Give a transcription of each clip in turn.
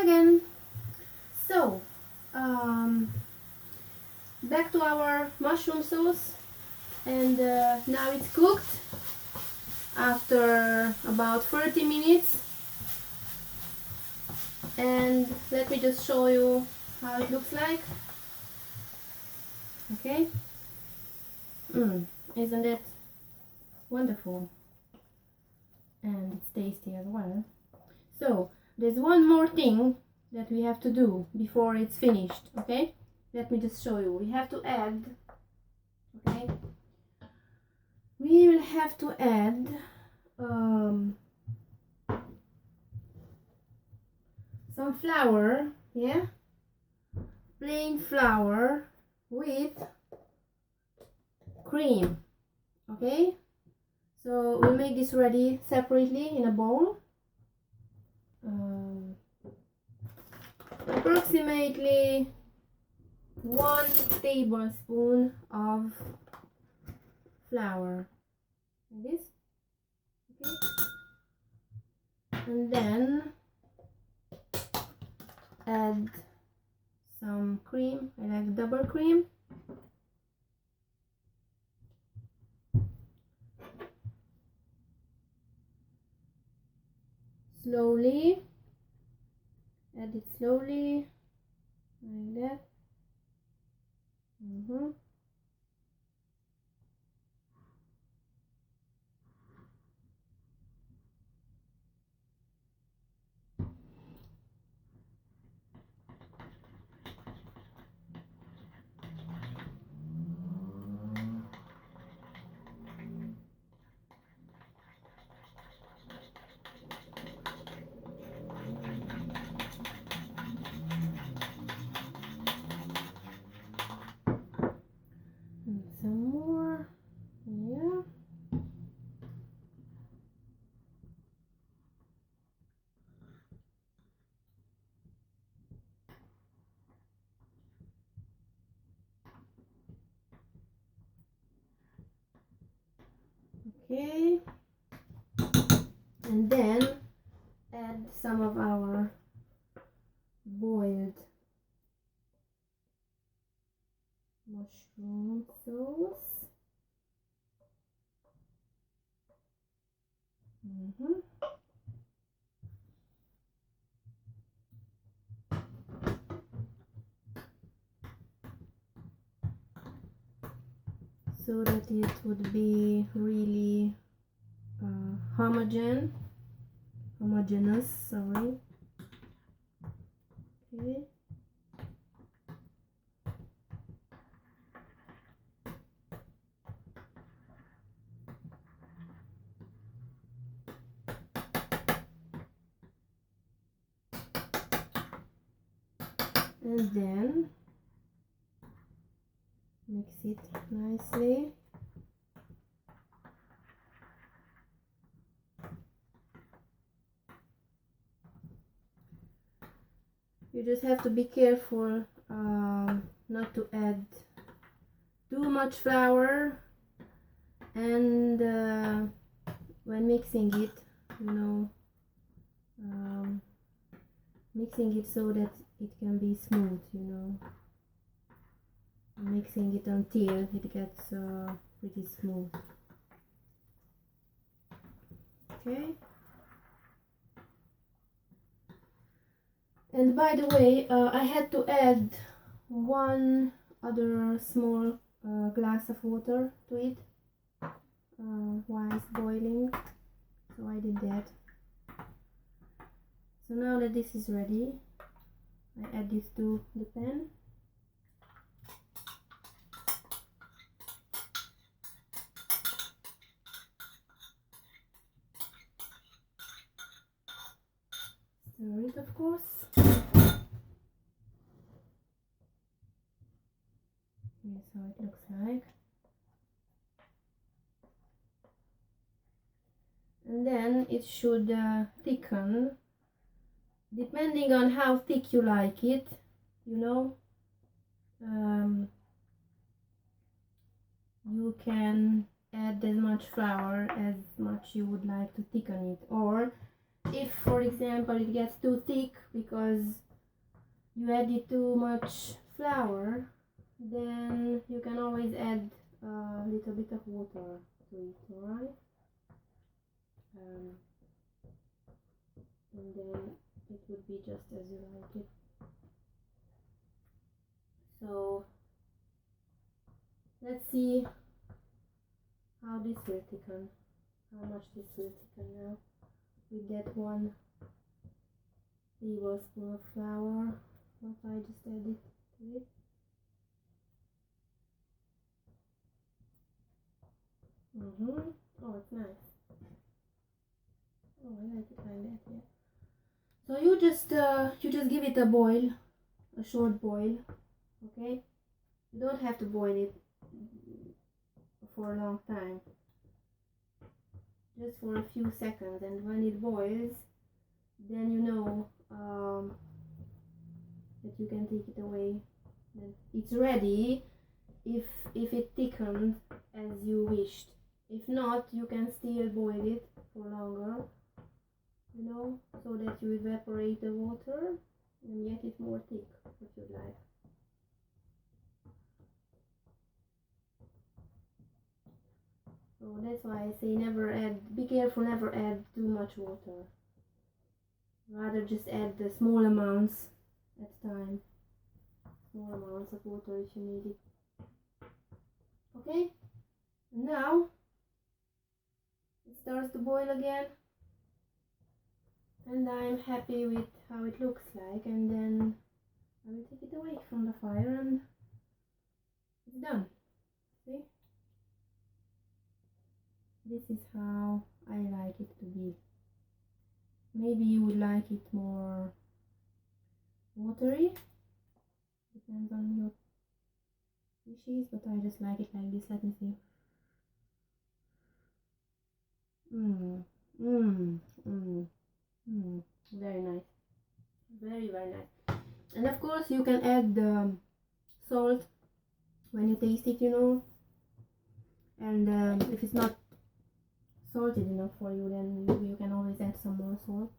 Hi again. So, um, back to our mushroom sauce, and now it's cooked after about 30 minutes. And let me just show you how it looks like. Okay. Isn't it wonderful? And it's tasty as well. So, there's one more thing that we have to do before it's finished. Okay, let me just show you. We have to add, okay, we will have to add some flour, yeah, plain flour with cream. Okay, so we'll make this ready separately in a bowl. Approximately 1 tablespoon of flour, like this. Okay, and then add some cream. I like double cream. Slowly, add it slowly, like that. And some more, yeah. Okay, and then add some of our boiled mushroom sauce. So that it would be really homogeneous, sorry. Okay. And then mix it nicely. You just have to be careful not to add too much flour, and when mixing it, mixing it so that it can be smooth, mixing it until it gets pretty smooth. Okay. And by the way, I had to add one other small glass of water to it while it's boiling, so I did that. So now that this is ready, I add this to the pan. Stir it, of course. Here's how it looks like. And then it should thicken depending on how thick you like it, you can add as much flour as much you would like to thicken it, or if for example it gets too thick because you added too much flour, then you can always add a little bit of water to it, alright? And then it would be just as you like it. So let's see how this will thicken, how much this will thicken now with that 1 tablespoon of flour what I just added to it. Oh, it's nice. Oh, I like it like that, yeah. So you just give it a boil, a short boil, okay? You don't have to boil it for a long time, just for a few seconds, and when it boils, then you know that you can take it away. Then it's ready if it thickened as you wished. If not, you can still boil it for longer, you know, so that you evaporate the water and get it more thick if you'd like. So that's why I say be careful, never add too much water. Rather just add the small amounts at a time. Small amounts of water if you need it. Okay? And now it starts to boil again. And I'm happy with how it looks like, and then I will take it away from the fire and it's done. See? This is how I like it to be. Maybe you would like it more watery, depends on your wishes, but I just like it like this. Let me see. Very nice. Very, very nice. And of course you can add the salt when you taste it, you know. And if it's not salted enough for you, then you can always add some more salt.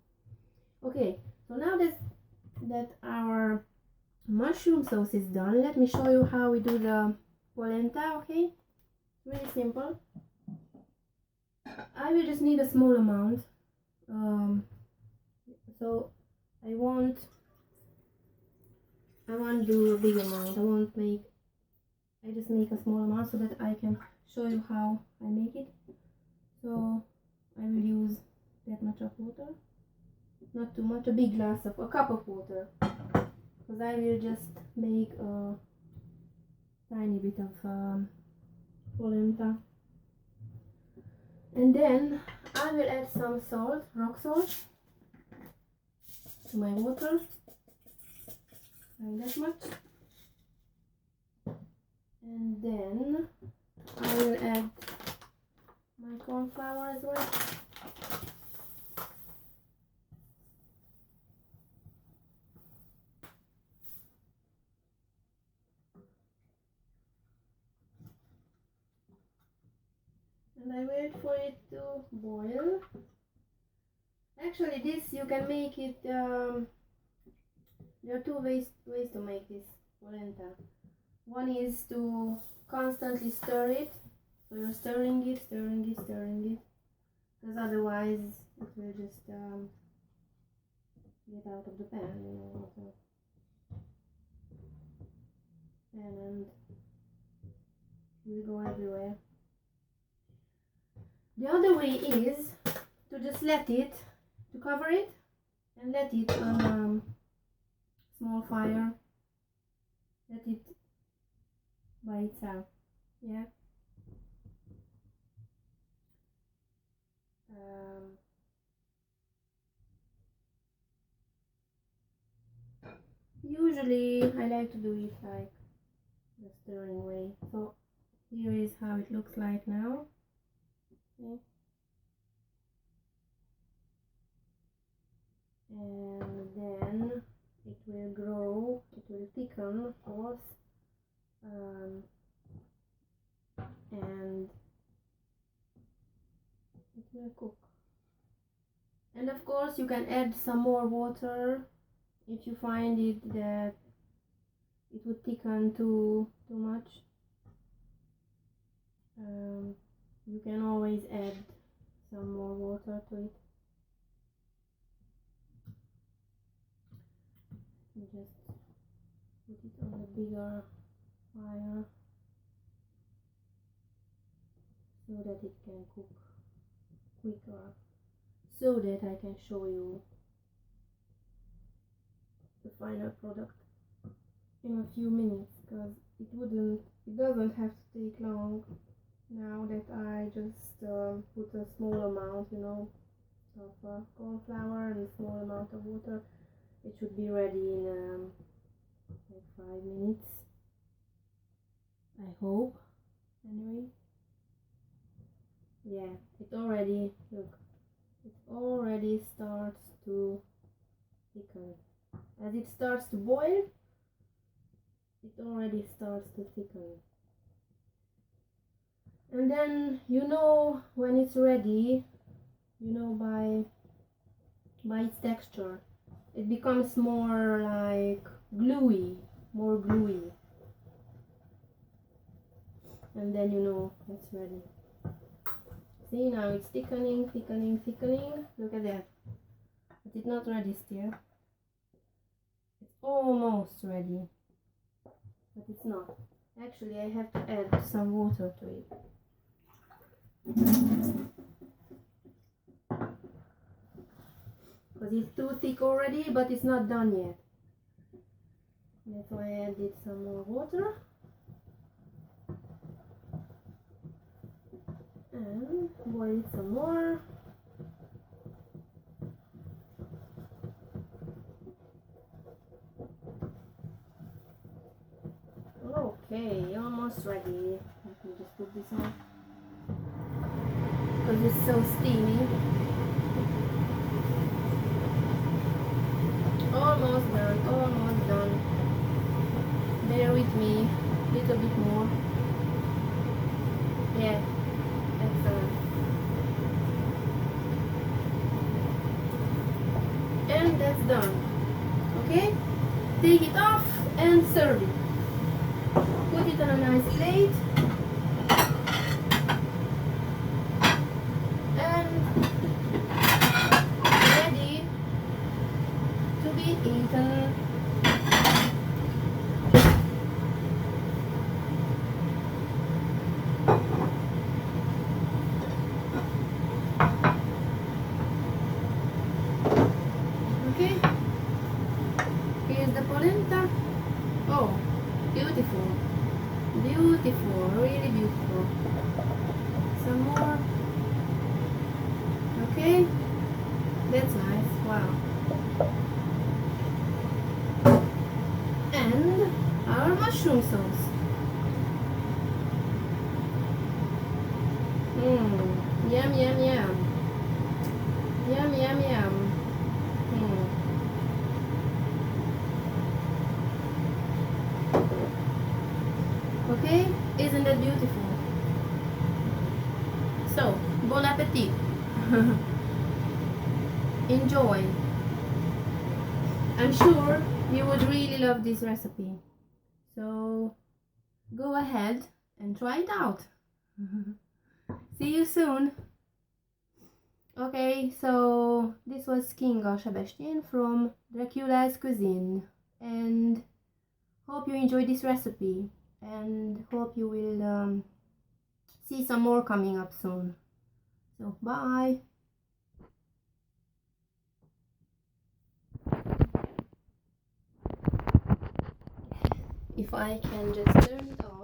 Okay, so now that our mushroom sauce is done, let me show you how we do the polenta. Okay, really simple. I will just need a small amount, so I won't do a big amount. I just make a small amount so that I can show you how I make it. So I will use that much of water, not too much, a cup of water, because I will just make a tiny bit of polenta. And then I will add some salt, rock salt, to my water, like that much. And then I will add my corn flour as well. And I wait for it to boil. Actually, this you can make it. There are two ways to make this polenta. One is to constantly stir it. So you're stirring it, because otherwise it will just get out of the pan, you know, and it will go everywhere. The other way is to just cover it and let it on small fire, let it by itself, yeah. Usually I like to do it like the stirring way. So here is how it looks like now. Okay. And then it will grow, it will thicken, of course, and it will cook. And of course you can add some more water if you find it that it would thicken too much. You can always add some more water to it. You just put it on a bigger fire so that it can cook quicker, so that I can show you the final product in a few minutes, because it doesn't have to take long now that I just put a small amount, you know, of corn flour and a small amount of water. It should be ready in like 5 minutes, I hope. Anyway, yeah, it already, look, it already starts to thicken. As it starts to boil, it already starts to thicken. And then you know when it's ready, you know by its texture. It becomes more like gluey, more gluey. And then you know it's ready. See, now it's thickening, thickening, thickening. Look at that. But it's not ready still. It's almost ready. But it's not. Actually, I have to add some water to it. Because it's too thick already, but it's not done yet. That's why I added some more water. And boil it some more. Okay, almost ready. Let me just put this on, because it's so steamy. Almost done, almost done. Bear with me, a little bit more. Yeah, excellent. And that's done. Okay, take it off and serve it. Put it on a nice plate. And ready to be eaten. Okay, here's the polenta. Oh, beautiful, beautiful, really beautiful. Some more. Okay, that's nice. Wow. And our mushroom sauce. Yum, yum, yum. Yum, yum, yum. Okay, isn't that beautiful? So, bon appetit. Enjoy. I'm sure you would really love this recipe. So, go ahead and try it out. See you soon. Okay, so this was Kinga Sebestyén from Dracula's Cuisine, and hope you enjoyed this recipe, and hope you will see some more coming up soon. So bye. If I can just turn it off.